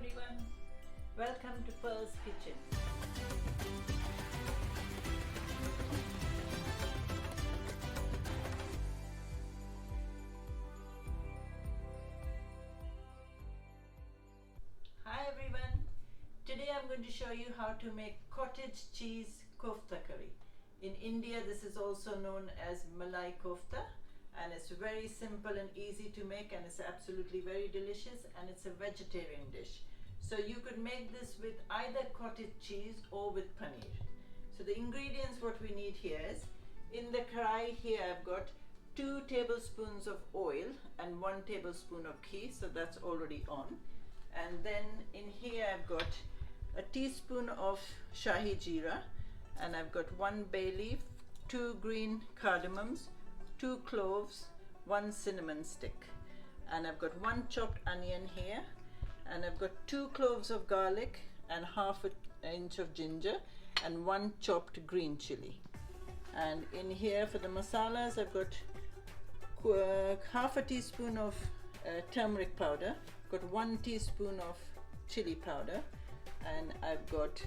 everyone, welcome to Pearl's Kitchen. Hi everyone, today I'm going to show you how to make cottage cheese kofta curry. In India this is also known as malai kofta, and it's very simple and easy to make, and it's absolutely very delicious, and it's a vegetarian dish. So you could make this with either cottage cheese or with paneer. So the ingredients what we need here is, in the karai here I've got 2 tablespoons of oil and 1 tablespoon of ghee, so that's already on. And then in here I've got a teaspoon of Tsp Jeera, and I've got 1 bay leaf, 2 green cardamoms, 2 cloves, 1 cinnamon stick, and I've got 1 chopped onion here, and I've got 2 cloves of garlic and half an inch of ginger and 1 chopped green chili. And in here for the masalas I've got half a teaspoon of turmeric powder, got 1 teaspoon of chili powder, and I've got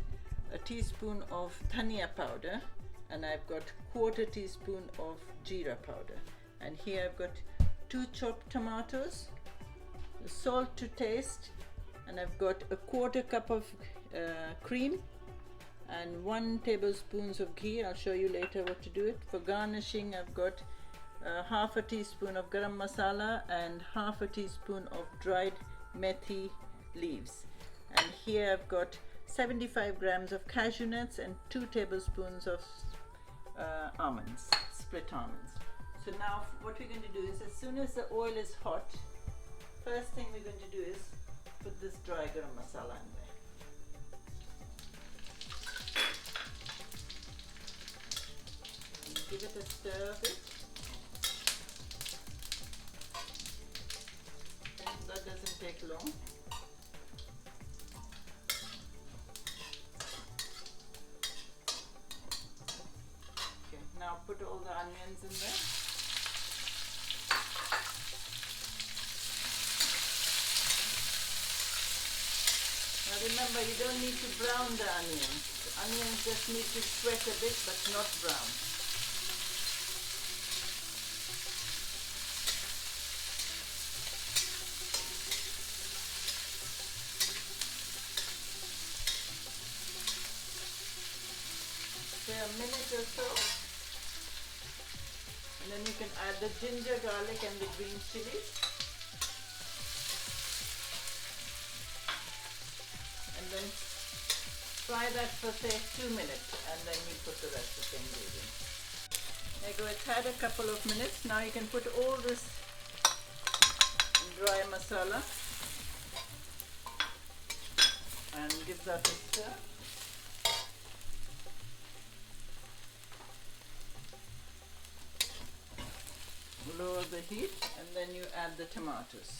a teaspoon of dhania powder, and I've got 1/4 teaspoon of jeera powder. And here I've got 2 chopped tomatoes, salt to taste, and I've got a 1/4 cup of cream and 1 tablespoon of ghee. I'll show you later what to do it. For garnishing I've got half a teaspoon of garam masala and half a teaspoon of dried methi leaves. And here I've got 75 grams of cashew nuts and 2 tablespoons of almonds, split almonds. So now what we're going to do is, as soon as the oil is hot, first thing we're going to do is put this dry garam masala in there. And give it a stir a bit. That doesn't take long. Okay, now put all the onions in there. Now remember, you don't need to brown the onions. The onions just need to sweat a bit, but not brown. Say a minute or so, and then you can add the ginger, garlic and the green chilies, and then fry that for say 2 minutes, and then you put the rest of the ingredients. There you go, it's had a couple of minutes. Now you can put all this dry masala and give that a stir. Lower the heat, and then you add the tomatoes.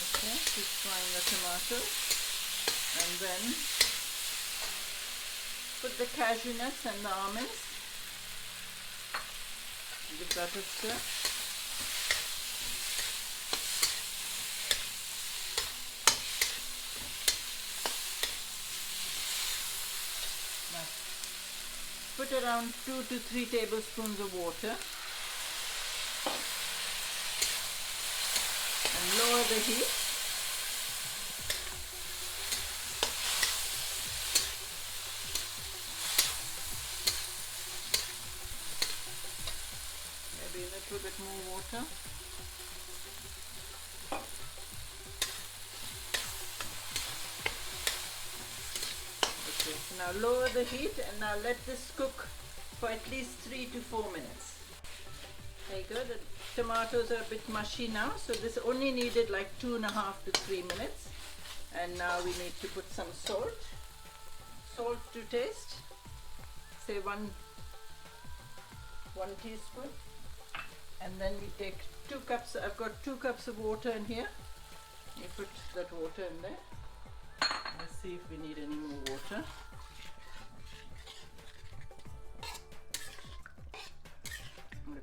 Okay, keep frying the tomatoes, and then put the cashew nuts and the almonds. Give that a stir. Now, put around 2 to 3 tablespoons of water and lower the heat. A little bit more water. Okay, so now lower the heat, and now let this cook for at least 3 to 4 minutes. There you go, the tomatoes are a bit mushy now, so this only needed like 2.5 to 3 minutes. And now we need to put some salt. Salt to taste, say 1 teaspoon. And then we take 2 cups. I've got 2 cups of water in here. You put that water in there. Let's see if we need any more water.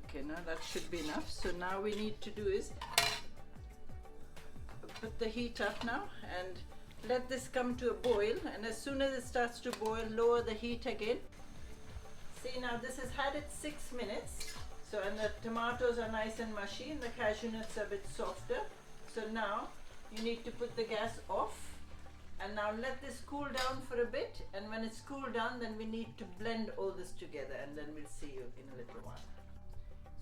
Okay, now that should be enough. So now we need to do is put the heat up now and let this come to a boil, and as soon as it starts to boil, lower the heat again. See, now this has had it 6 minutes. So, and the tomatoes are nice and mushy and the cashew nuts are a bit softer. So now you need to put the gas off and now let this cool down for a bit, and when it's cooled down then we need to blend all this together, and then we'll see you in a little while.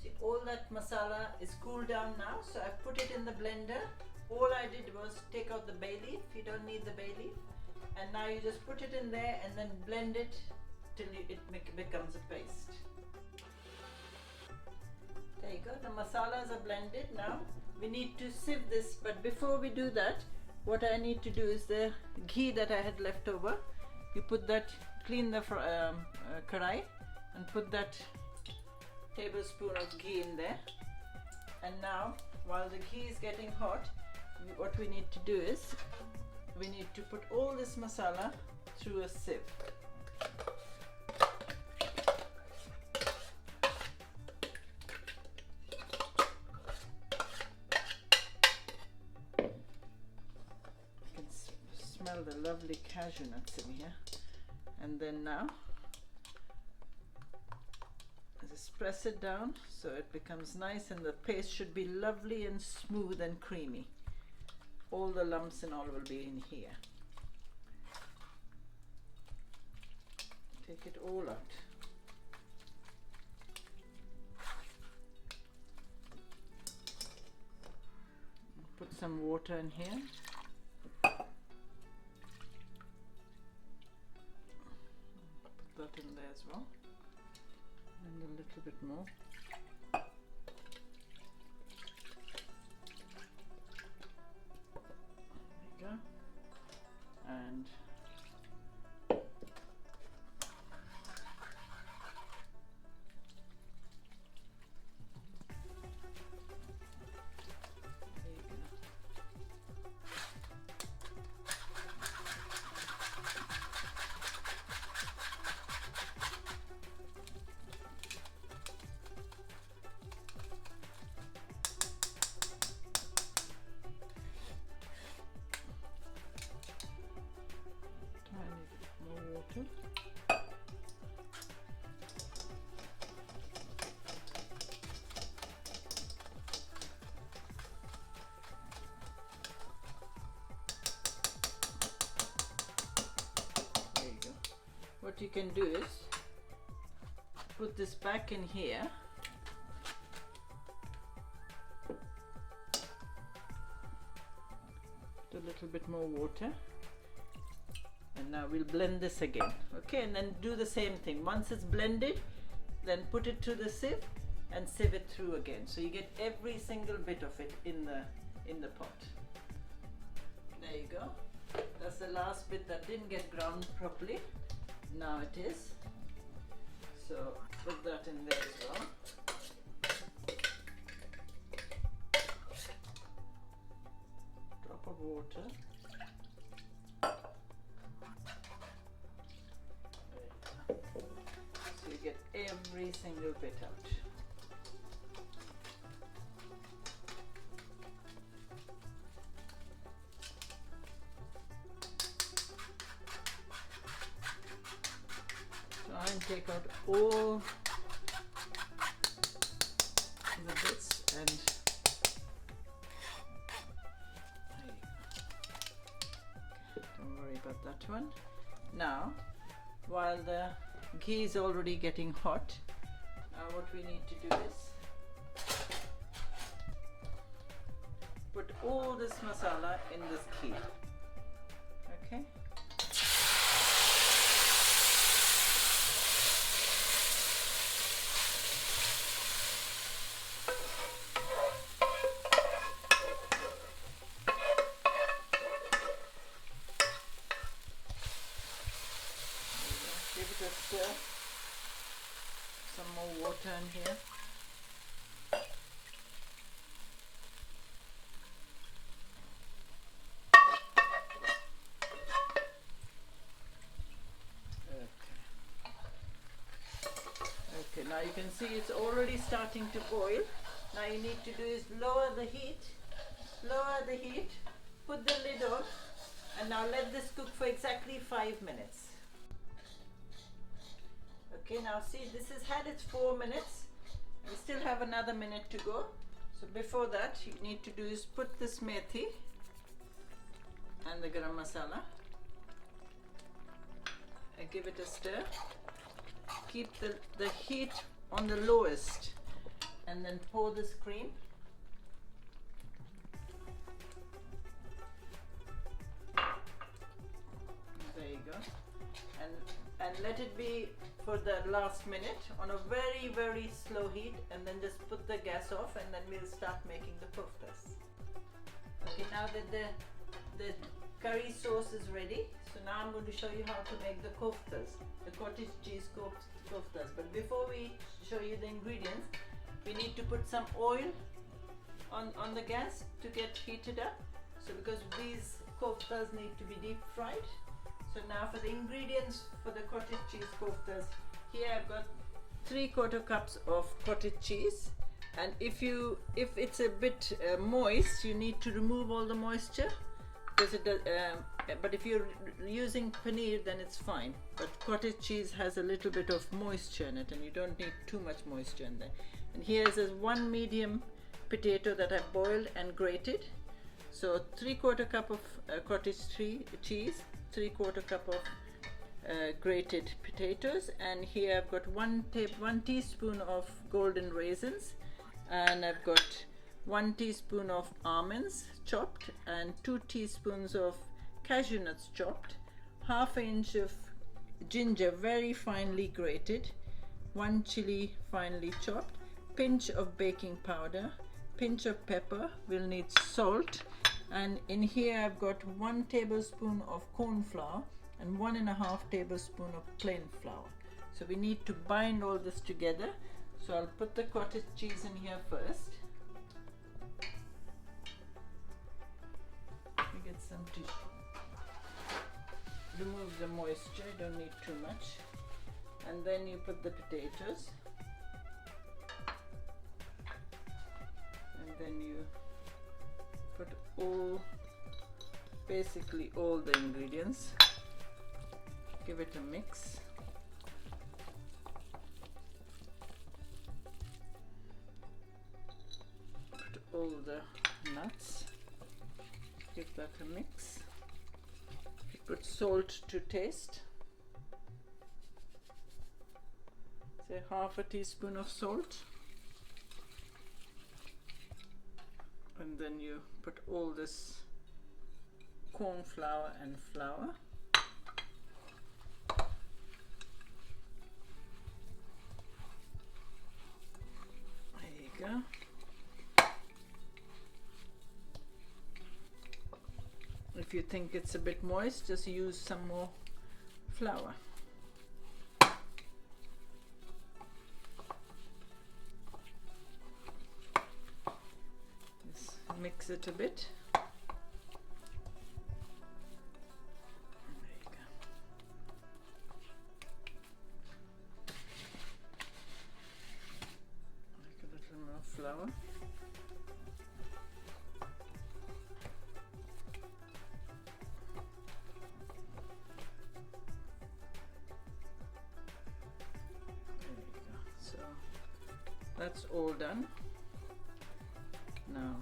See, all that masala is cooled down now, so I've put it in the blender. All I did was take out the bay leaf. You don't need the bay leaf, and now you just put it in there and then blend it till it becomes a paste. There you go, the masalas are blended. Now we need to sieve this, but before we do that, what I need to do is the ghee that I had left over, you put that, clean the karai and put that tablespoon of ghee in there. And now while the ghee is getting hot, what we need to do is we need to put all this masala through a sieve. Smell the lovely cashew nuts in here. And then now just press it down so it becomes nice, and the paste should be lovely and smooth and creamy. All the lumps and all will be in here. Take it all out. Put some water in here. Put that in there as well, and a little bit more. There you go. And what you can do is put this back in here, put a little bit more water, and now we'll blend this again. Okay, and then do the same thing. Once it's blended, then put it to the sieve and sieve it through again, so you get every single bit of it in the pot. There you go. That's the last bit that didn't get ground properly. Now it is. So put that in there as well. Drop of water. So you get every single bit out. And take out all the bits, and there you go. Okay, don't worry about that one. Now, while the ghee is already getting hot, now what we need to do is put all this masala in this ghee. Okay. Give it a stir. Some more water in here. you can see it's already starting to boil. Now you need to do is lower the heat, put the lid on, and now let this cook for exactly 5 minutes. Okay, now see, this has had its 4 minutes. We still have another minute to go. So before that, you need to do is put this methi and the garam masala and give it a stir. Keep the heat on the lowest and then pour this cream. There you go. And let it be for the last minute on a very, very slow heat, and then just put the gas off, and then we'll start making the koftas. Okay, now that the curry sauce is ready, so now I'm going to show you how to make the koftas, the cottage cheese koftas. But before we show you the ingredients, we need to put some oil on the gas to get heated up. So because these koftas need to be deep fried. So now for the ingredients for the cottage cheese koftas, here I've got 3/4 cups of cottage cheese, and if it's a bit moist, you need to remove all the moisture, because it does, but if you're using paneer, then it's fine. But cottage cheese has a little bit of moisture in it, and you don't need too much moisture in there. And here's one medium potato that I've boiled and grated. So 3/4 cup of cottage cheese, 3/4 cup of grated potatoes, and here I've got one teaspoon of golden raisins, and I've got 1 teaspoon of almonds chopped, and 2 teaspoons of cashew nuts chopped, 1/2 inch of ginger very finely grated, 1 chili finely chopped, pinch of baking powder, pinch of pepper, we'll need salt, and in here I've got 1 tablespoon of corn flour and 1.5 tablespoon of plain flour. So we need to bind all this together. So I'll put the cottage cheese in here first. Let me get some tissue. Remove the moisture, don't need too much. And then you put the potatoes. And then you put basically all the ingredients. Give it a mix. Put all the nuts. Give that a mix. Put salt to taste. Say 1/2 teaspoon of salt. And then you put all this corn flour and flour. There you go. If you think it's a bit moist, just use some more flour. Mix it a bit. There you go. Make a little more flour. There you go. So that's all done. Now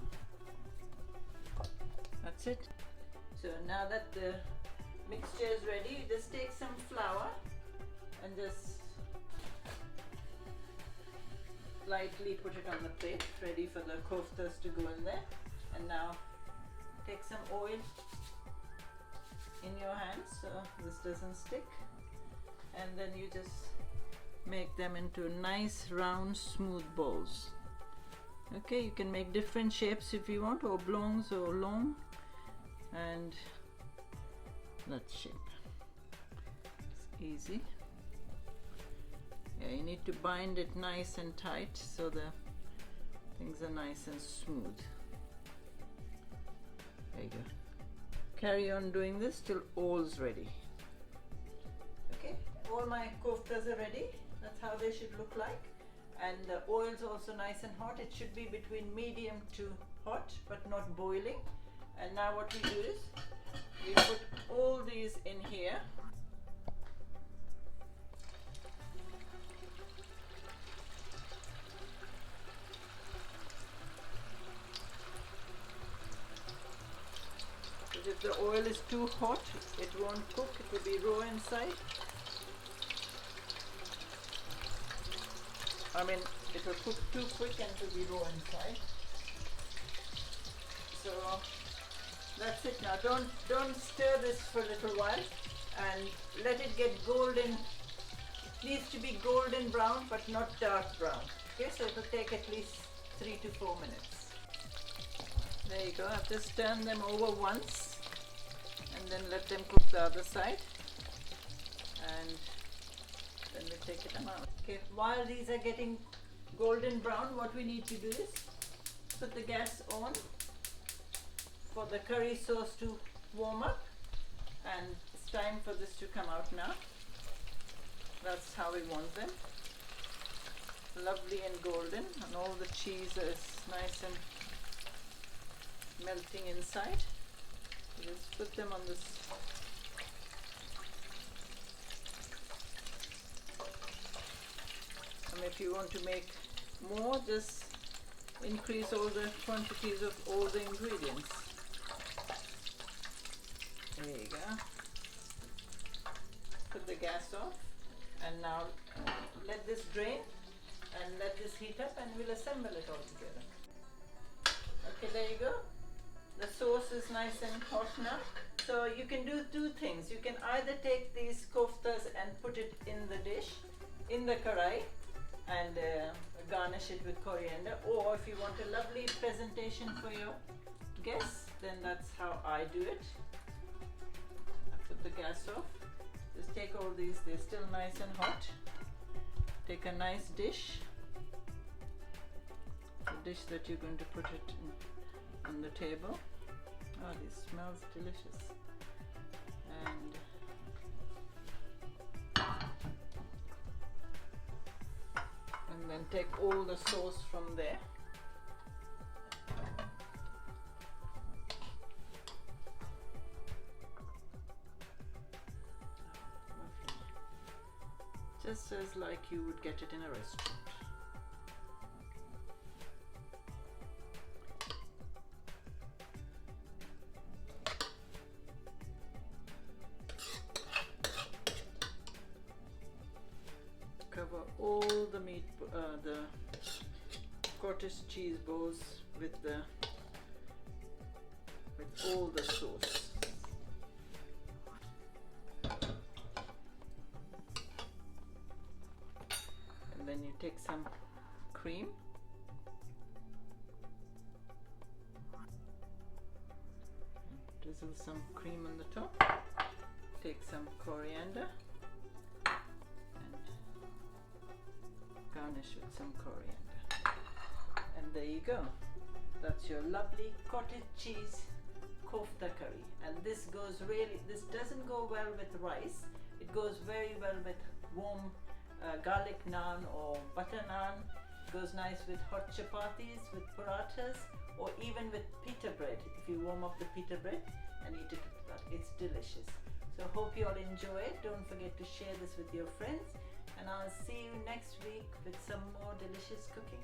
that's it. So now that the mixture is ready, you just take some flour and just lightly put it on the plate, ready for the koftas to go in there. And now take some oil in your hands so this doesn't stick, and then you just make them into nice round smooth balls. Okay, you can make different shapes if you want, oblongs or long, and that shape. It's easy. Yeah, you need to bind it nice and tight so the things are nice and smooth. There you go. Carry on doing this till all's ready. Okay, all my koftas are ready. That's how they should look like. and the oil is also nice and hot. It should be between medium to hot but not boiling. And now what we do is we put all these in here. Because if the oil is too hot, it won't cook, it will be raw inside. I mean, it will cook too quick and it will be raw inside. So that's it now. Don't stir this for a little while and let it get golden. It needs to be golden brown but not dark brown. Okay, so it will take at least 3 to 4 minutes. There you go. I've just turned them over once and then let them cook the other side. And then we take them out. Okay, while these are getting golden brown, what we need to do is put the gas on for the curry sauce to warm up, and it's time for this to come out now. That's how we want them, lovely and golden, and all the cheese is nice and melting inside. Just put them on this. And if you want to make more, just increase all the quantities of all the ingredients. There you go. Put the gas off, and now let this drain and let this heat up, and we'll assemble it all together. Okay, there you go. The sauce is nice and hot now. So you can do two things. You can either take these koftas and put it in the dish, in the karai, and garnish it with coriander, or if you want a lovely presentation for your guests, then that's how I do it. I put the gas off. Just take all these, they're still nice and hot. Take a nice dish, the dish that you're going to put it in, on the table. Oh, this smells delicious. And then take all the sauce from there. Just as like you would get it in a restaurant. Cover all the meat, the cottage cheese balls with all the sauce. And then you take some cream. Drizzle some cream on the top. Take some coriander. Garnish with some coriander, and there you go. That's your lovely cottage cheese kofta curry. And this doesn't go well with rice. It goes very well with warm garlic naan or butter naan. It goes nice with hot chapatis, with parathas, or even with pita bread. If you warm up the pita bread and eat it with that, it's delicious. So hope you all enjoy it. Don't forget to share this with your friends. And I'll see you next week with some more delicious cooking.